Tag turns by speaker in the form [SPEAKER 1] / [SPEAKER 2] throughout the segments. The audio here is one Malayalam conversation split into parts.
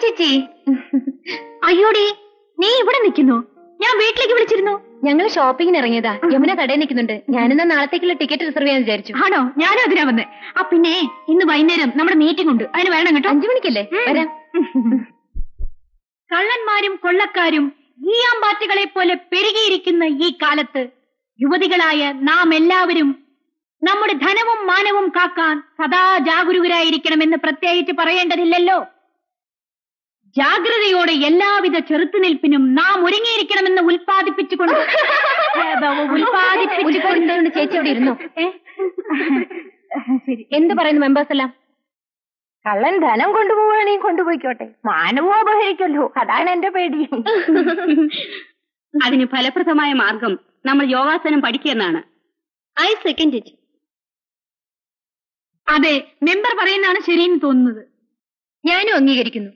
[SPEAKER 1] ചേച്ചി. അയ്യോടി, നീ ഇവിടെ നിൽക്കുന്നു? ഞാൻ വീട്ടിലേക്ക് വിളിച്ചിരുന്നു.
[SPEAKER 2] ഞങ്ങൾ ഷോപ്പിങ്ങിന് ഇറങ്ങിയതാ. യമുന കടയിൽ നിൽക്കുന്നുണ്ട്. ഞാനിന്ന് നാളത്തേക്കുള്ള ടിക്കറ്റ് റിസർവ് ചെയ്യാൻ വിചാരിച്ചു.
[SPEAKER 1] ആണോ? ഞാനും അതിനാ വന്നേ. പിന്നെ ഇന്ന് വൈകുന്നേരം നമ്മുടെ മീറ്റിംഗ് ഉണ്ട്, അതിന് വേണം കേട്ടോ.
[SPEAKER 2] 5 മണിക്കല്ലേ? വരാം.
[SPEAKER 1] കള്ളന്മാരും കൊള്ളക്കാരും ഈയാമ്പാറ്റുകളെ പോലെ പെരുകിയിരിക്കുന്ന ഈ കാലത്ത് യുവതികളായ നാം എല്ലാവരും നമ്മുടെ ധനവും മാനവും കാക്കാൻ സദാ ജാഗരൂകരായിരിക്കണമെന്ന് പ്രത്യേകിച്ച് പറയേണ്ടതില്ലല്ലോ. ജാഗ്രതയോടെ എല്ലാവിധ ചെറുത്തുനിൽപ്പിനും നാം ഒരുങ്ങിയിരിക്കണമെന്ന് ഉൽപ്പാദിപ്പിച്ചുകൊണ്ട്
[SPEAKER 2] ചേച്ചി അവിടെ ഇരുന്നു.
[SPEAKER 1] ശരി,
[SPEAKER 2] എന്ത് പറയുന്നു മെമ്പേഴ്സ് എല്ലാം?
[SPEAKER 3] കള്ളൻ ധനം കൊണ്ടുപോവുകയാണെങ്കിൽ കൊണ്ടുപോയിക്കോട്ടെ, മാനവും അപഹരിക്കല്ലോ. അതാണ് എന്റെ പേടി.
[SPEAKER 1] അതിന് ഫലപ്രദമായ മാർഗം നമ്മൾ യോഗാസനം പഠിക്കുകയെന്നാണ്.
[SPEAKER 2] I second it.
[SPEAKER 1] അതെ, മെമ്പർ പറയുന്നതാണ് ശരിയെന്ന് തോന്നുന്നത്.
[SPEAKER 2] ഞാനും അംഗീകരിക്കുന്നു.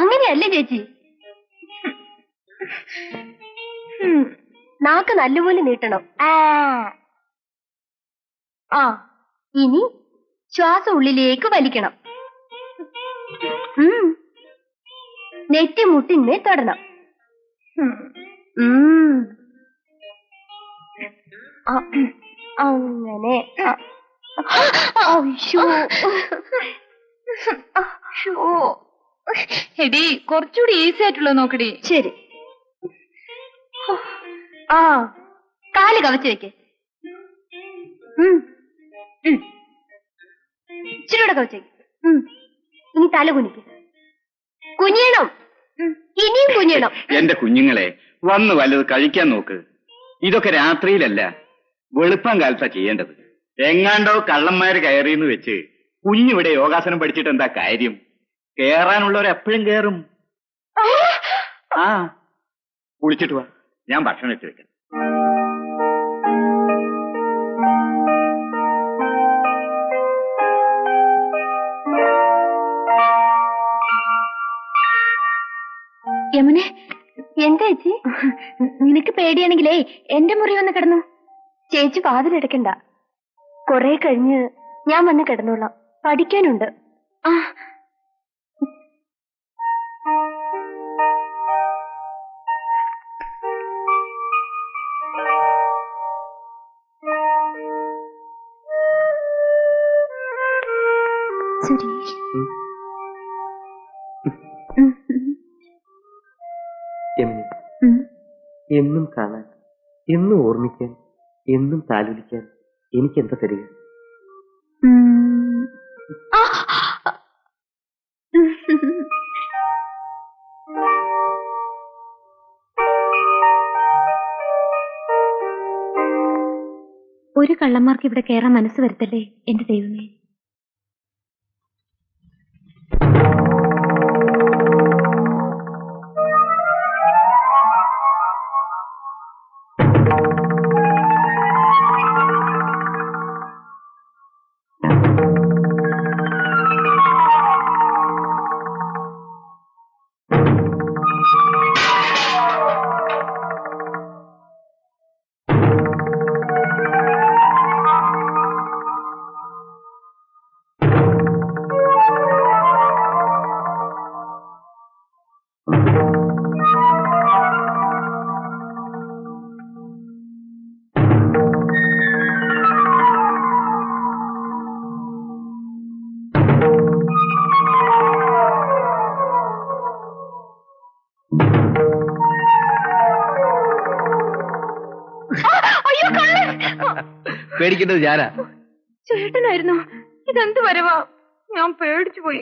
[SPEAKER 2] അങ്ങനെയല്ലേ ചേച്ചി? നാക്ക് നല്ലപോലെ നീട്ടണം. ഇനി ശ്വാസം ഉള്ളിലേക്ക് വലിക്കണം. നെറ്റി മുട്ടിന്മേൽ തൊടണം. അങ്ങനെ.
[SPEAKER 3] എടി, കുറച്ചുകൂടി ഈസി ആയിട്ടുള്ളത് നോക്കടി.
[SPEAKER 2] ശരി. കാല് കവച്ച് വെക്ക്. ഇച്ചിരൂടെ കവച്ച് വെക്ക്. ഇനി തല കുനിക്ക്. കുനിയണം, ഇനിയും കുനിയണം.
[SPEAKER 4] എന്റെ കുഞ്ഞുങ്ങളെ, വന്ന് വല്ലത് കഴിക്കാൻ നോക്ക്. ഇതൊക്കെ രാത്രിയിലല്ല, വെളുപ്പം കാലത്താ ചെയ്യേണ്ടത്. എങ്ങാണ്ടോ കള്ളന്മാര് കയറിയെന്ന് വെച്ച് കുഞ്ഞിവിടെ യോഗാസനം പഠിച്ചിട്ട് എന്താ കാര്യം? കേറാനുള്ളവർ എപ്പോഴും കേറും. കുളിച്ചിട്ട് വാ, ഞാൻ ഭക്ഷണം എടുത്ത് വെക്കാം.
[SPEAKER 2] യമുനെ, എന്താ ചേച്ചി? നിനക്ക് പേടിയാണെങ്കിലേ എന്റെ മുറി വന്ന് കിടന്നു. ചേച്ചി വാതിലടക്കണ്ട. കൊറേ കഴിഞ്ഞ് ഞാൻ വന്ന് കിടന്നോളാം. പഠിക്കാനുണ്ട്. സുരേഷ്,
[SPEAKER 5] എന്നും കാണാൻ, എന്നും ഓർമ്മിക്കാൻ, എന്നും താലോലിക്കാൻ എനിക്കെന്താ തരിക?
[SPEAKER 2] ഒരു കള്ളന്മാർക്ക് ഇവിടെ കയറാൻ മനസ്സ് വരുത്തല്ലേ എന്റെ ദൈവമേ.
[SPEAKER 5] പേടിക്കേണ്ടത് ഞാനാ.
[SPEAKER 3] ചേട്ടനായിരുന്നു. ഇതെന്ത് വരവാ? ഞാൻ പേടിച്ചു പോയി.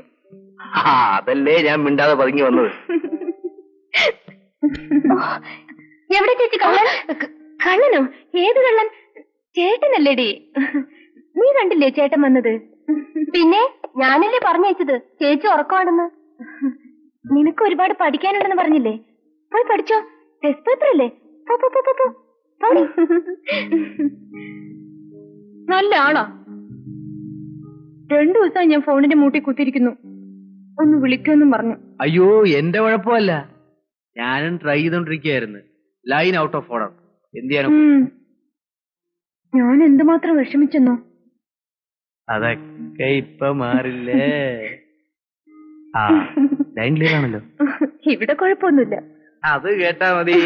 [SPEAKER 5] അതല്ലേ ഞാൻ മിണ്ടാതെ പതുങ്ങി വന്നത്.
[SPEAKER 2] എവിടെ ചേച്ചി കള്ളൻ? കള്ളനോ? ഏത് കള്ളൻ? ചേട്ടനല്ലേടി. നീ കണ്ടില്ലേ ചേട്ടൻ വന്നത്? പിന്നെ ഞാനല്ലേ പറഞ്ഞയച്ചത് ചേച്ചി ഉറക്കമാണെന്ന്. നിനക്ക് ഒരുപാട് പഠിക്കാനുണ്ടെന്ന് പറഞ്ഞില്ലേ? പോയി പഠിച്ചോ. ടെസ്റ്റ് പേപ്പർ അല്ലേ?
[SPEAKER 3] നല്ല ആളാ. 2 ദിവസമായി ഞാൻ ഫോണിന്റെ മൂട്ടി കുത്തിയിരിക്കുന്നു. ഒന്ന് വിളിക്കുമെന്നും പറഞ്ഞു.
[SPEAKER 5] അയ്യോ, എന്റെ കുഴപ്പമല്ല. ഞാനും ട്രൈ ചെയ്തോണ്ടിരിക്കുകയായിരുന്നു. Line out of order. എന്ത് ചെയ്യാനോ?
[SPEAKER 2] ഞാൻ എന്തുമാത്രം വിഷമിച്ചെന്നോ.
[SPEAKER 5] അതൊക്കെ ഇപ്പൊ മാറില്ലേ? ആ, ലൈൻ ക്ലിയർ ആണല്ലോ.
[SPEAKER 2] ഇവിടെ കുഴപ്പമൊന്നുമില്ല.
[SPEAKER 5] അത് കേട്ടാ മതി.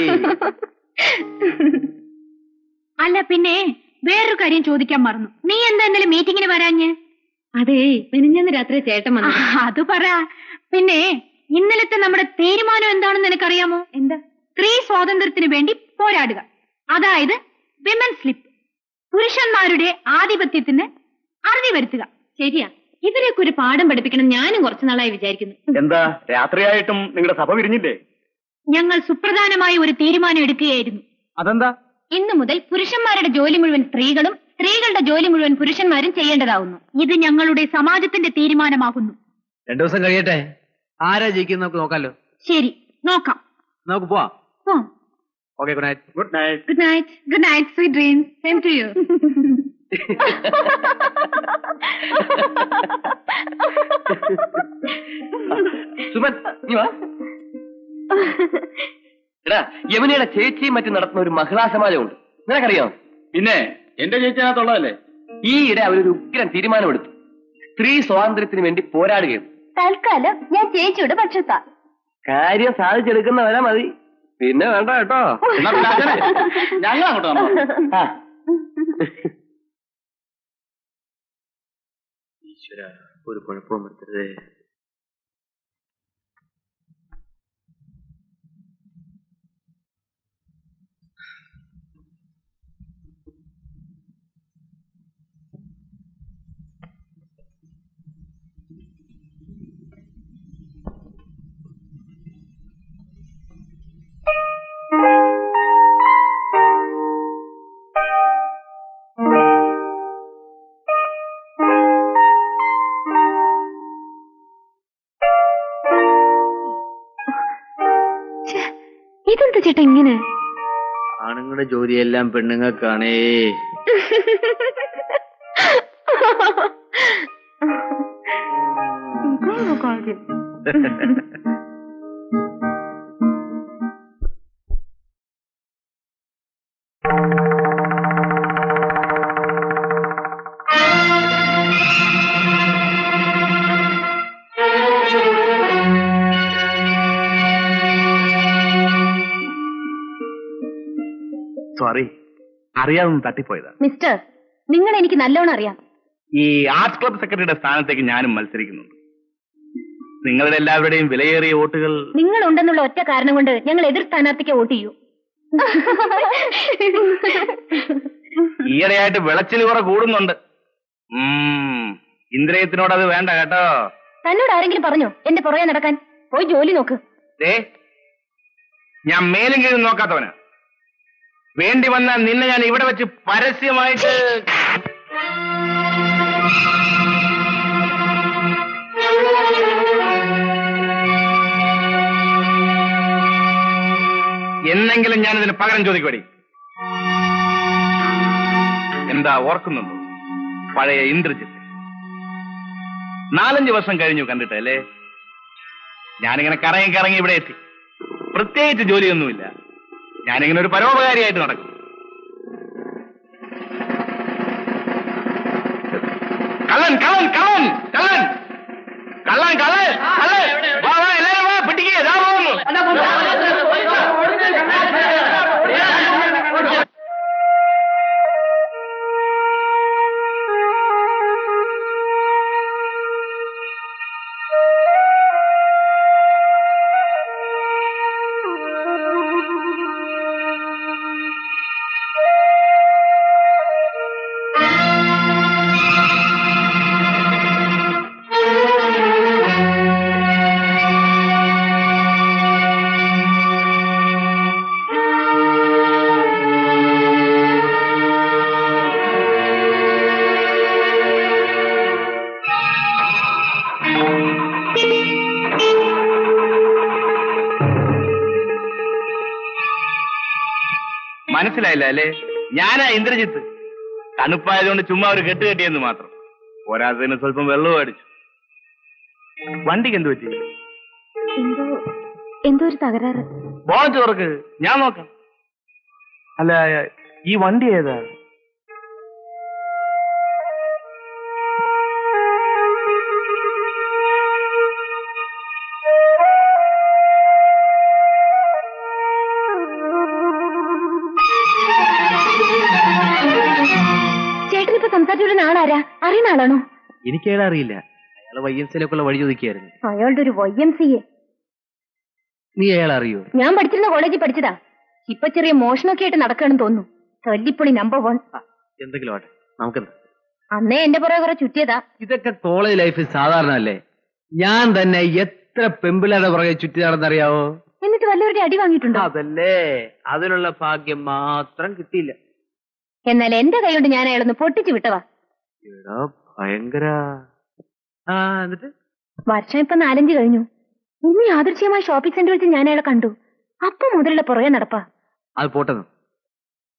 [SPEAKER 1] അല്ല പിന്നെ വേറൊരു കാര്യം ചോദിക്കാൻ മറന്നു. നീ എന്താ ഇന്നലെ മീറ്റിങ്ങിന് വരാഞ്ഞ്?
[SPEAKER 2] അതേ മിനിഞ്ഞന്ന് രാത്രി ചേട്ടൻ വന്നു.
[SPEAKER 1] അത് പറ. പിന്നെ ഇന്നലത്തെ നമ്മുടെ തീരുമാനം എന്താണെന്ന് നിനക്കറിയാമോ?
[SPEAKER 2] എന്താ?
[SPEAKER 1] സ്ത്രീ സ്വാതന്ത്ര്യത്തിന് വേണ്ടി പോരാടുക, അതായത് വിമൻ സ്ലിപ്പ്, പുരുഷന്മാരുടെ ആധിപത്യത്തിന് അറുതി വരുത്തുക.
[SPEAKER 2] ശരിയാ, ഇവരെയൊക്കെ ഒരു പാഠം പഠിപ്പിക്കണം ഞാനും കുറച്ചു നാളായി വിചാരിക്കുന്നു.
[SPEAKER 4] എന്താ രാത്രിയായിട്ടും നിങ്ങളുടെ സഭ പിരിഞ്ഞില്ലേ?
[SPEAKER 1] ഞങ്ങൾ സുപ്രധാനമായ ഒരു തീരുമാനം എടുക്കുകയായിരുന്നു.
[SPEAKER 4] അതെന്താ?
[SPEAKER 1] ഇന്നു മുതൽ പുരുഷന്മാരുടെ ജോലി മുഴുവൻ സ്ത്രീകളും സ്ത്രീകളുടെ ജോലി മുഴുവൻ പുരുഷന്മാരും ചെയ്യേണ്ടതാവുന്നു. ഇത് ഞങ്ങളുടെ സമാജത്തിന്റെ തീരുമാനമാകുന്നു.
[SPEAKER 5] 2 ദിവസം കഴിയട്ടെ, ആരാ ജയിക്കുന്നത് നമുക്ക് നോക്കാലോ.
[SPEAKER 1] ശരി, നോക്കാം.
[SPEAKER 5] നമുക്ക് പോവാം. Okay, good night.
[SPEAKER 4] Good night.
[SPEAKER 1] Good night. Good night, sweet dreams. Same to you.
[SPEAKER 5] Suman, നീ വാ. എടാ, യമുനയുടെ ചേച്ചിയും മറ്റും നടത്തുന്ന ഒരു മഹിളാ സമാജമുണ്ട്, നിനക്കറിയാമോ?
[SPEAKER 4] പിന്നെ എന്റെ ചേച്ചിനകത്തുള്ളതല്ലേ.
[SPEAKER 5] ഈയിടെ അവരൊരു ഉഗ്രൻ തീരുമാനമെടുത്തു. സ്ത്രീ സ്വാതന്ത്ര്യത്തിന് വേണ്ടി പോരാടുകയും.
[SPEAKER 2] തൽക്കാലം ഞാൻ ചേച്ചിയുടെ പക്ഷത്താ.
[SPEAKER 5] കാര്യം സാധിച്ചെടുക്കുന്നവരെ മതി, പിന്നെ വേണ്ട കേട്ടോ.
[SPEAKER 4] ഞങ്ങൾ അങ്ങോട്ട് വന്നോ?
[SPEAKER 5] ഈശ്വര, ഒരു കുഴപ്പവും വരുത്തരുതേ.
[SPEAKER 2] ഇതെന്താ ചേട്ടാ ഇങ്ങനെ?
[SPEAKER 5] ആണുങ്ങളുടെ ജോലിയെല്ലാം പെണ്ണുങ്ങൾക്കാണേ.
[SPEAKER 4] സോറി, അറിയാതൊന്നും തട്ടിപ്പോയതാ.
[SPEAKER 2] മിസ്റ്റർ, നിങ്ങൾ എനിക്ക് നല്ലോണം അറിയാം.
[SPEAKER 4] ഈ ആർട്സ് ക്ലബ് സെക്രട്ടറിയുടെ സ്ഥാനത്തേക്ക് ഞാനും മത്സരിക്കുന്നുണ്ട്. നിങ്ങളുടെ എല്ലാവരുടെയും വിലയേറിയ വോട്ടുകൾ
[SPEAKER 2] നിങ്ങൾ ഉണ്ടെന്നുള്ള ഒറ്റ കാരണം കൊണ്ട് ഞങ്ങൾ എതിർ സ്ഥാനാർത്ഥിക്ക് വോട്ട് ചെയ്യൂ.
[SPEAKER 4] ഈയിടെയായിട്ട് വിളച്ചിൽ കുറെ കൂടുന്നുണ്ട്. ഇന്ദ്രിയത്തിനോട് അത് വേണ്ട കേട്ടോ.
[SPEAKER 2] തന്നോട് ആരെങ്കിലും പറഞ്ഞോ എന്റെ പുറകെ നടക്കാൻ? പോയി ജോലി നോക്ക്.
[SPEAKER 4] ഞാൻ മേലും കീഴും നോക്കാത്തവനാ. വേണ്ടി വന്നാൽ നിന്നെ ഞാൻ ഇവിടെ വെച്ച് പരസ്യമായിട്ട് എന്നെങ്കിലും ഞാനിതിന് പകരം ചോദിക്കുവടി. എന്താ ഓർക്കുന്നുണ്ടോ പഴയ ഇന്ദ്രജിത്ത്? 4-5 വർഷം കഴിഞ്ഞു കണ്ടിട്ട് അല്ലേ? ഞാനിങ്ങനെ കറങ്ങി ഇവിടെ എത്തി. പ്രത്യേകിച്ച് ജോലിയൊന്നുമില്ല. ഞാനിങ്ങനെ ഒരു പരോപകാരിയായിട്ട് നടക്കും. കള്ളൻ കള്ളൻ കള്ളൻ കള്ളൻ കള്ളൻ കള്ളൻ കള്ളൻ, വാ വാ എല്ലാരും വാ, പിടിക്കുക. മനസ്സിലായില്ല അല്ലേ? ഞാനാ ഇന്ദ്രജിത്ത്. തണുപ്പായതുകൊണ്ട് ചുമ്മാ ഒരു കെട്ട് കെട്ടിയെന്ന് മാത്രം. പോരാത്തതിന് സ്വല്പം വെള്ളവും അടിച്ചു. വണ്ടിക്ക് എന്ത് പറ്റി?
[SPEAKER 2] എന്തോ ഒരു തകരാറ്.
[SPEAKER 4] ബോണറ്റ് തുറക്ക്, ഞാൻ നോക്കാം.
[SPEAKER 6] അല്ല ഈ വണ്ടി ഏതാ?
[SPEAKER 2] ചേട്ടനിപ്പോ സംസാരിച്ചുള്ള ആളാരാ? അറിയുന്ന ആളാണോ?
[SPEAKER 6] എനിക്കേതാ അറിയില്ല. അയാള് വൈഎംസിയിലേക്കുള്ള വഴി ചോദിക്കായിരുന്നു.
[SPEAKER 2] അയാളുടെ ഒരു YMCA.
[SPEAKER 6] നീ അയാളെ അറിയോ?
[SPEAKER 2] ഞാൻ പഠിച്ചിരുന്ന കോളേജിൽ പഠിച്ചതാ. ഇപ്പൊ ചെറിയ മോഷണമൊക്കെ ആയിട്ട് നടക്കണമെന്ന് തോന്നുന്നു. തല്ലിപ്പൊളി നമ്പർ 1.
[SPEAKER 6] എന്തെങ്കിലും ആട്ടെ, നമുക്കെന്താ?
[SPEAKER 2] അന്നേ എന്റെ പുറകെ കുറെ ചുറ്റിയതാ.
[SPEAKER 6] ഇതൊക്കെ കോളേജ് ലൈഫിൽ സാധാരണ അല്ലേ? ഞാൻ തന്നെ എത്ര പെമ്പിളയുടെ പുറകെ ചുറ്റി നടന്നറിയാവോ?
[SPEAKER 2] എന്നിട്ട് വല്ലവരുടെ അടി വാങ്ങിയിട്ടുണ്ടോ?
[SPEAKER 6] അതല്ലേ, അതിനുള്ള ഭാഗ്യം മാത്രം കിട്ടിയില്ല.
[SPEAKER 2] എന്നാൽ എന്റെ കൈ കൊണ്ട് ഞാൻ അയാളൊന്ന് പൊട്ടിച്ചു വിട്ടവാ.
[SPEAKER 6] എടാ ഭയങ്കര. എന്നിട്ട്
[SPEAKER 2] വർഷം ഇപ്പൊ 4-5 കഴിഞ്ഞു. ഇന്ന് യാദൃശ്യമായ ഷോപ്പിംഗ് സെന്റർ വെച്ച് ഞാൻ അയാളെ കണ്ടു. അപ്പൊ മുതലുള്ള പുറകെ നടപ്പാ.
[SPEAKER 6] അത് പോട്ടെന്ന്,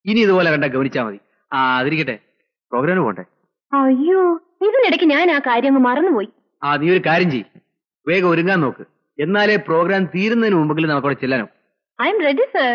[SPEAKER 6] ഇനി ഇതുപോലെ കണ്ട ഗവനിച്ചാ മതി. അതിരിക്കട്ടെ, പ്രോഗ്രാമിന് പോട്ടെ.
[SPEAKER 2] അയ്യോ, ഇതിനിടയ്ക്ക് ഞാൻ ആ കാര്യം അങ്ങ് മറന്നുപോയി.
[SPEAKER 6] നീ ഒരു കാര്യം ചെയ്യ്, വേഗം ഒരുങ്ങാൻ നോക്ക്. എന്നാലേ പ്രോഗ്രാം തീരുന്നതിന് മുമ്പെങ്കിലും നമുക്കവിടെ ചെല്ലാനോ.
[SPEAKER 2] I am ready sir.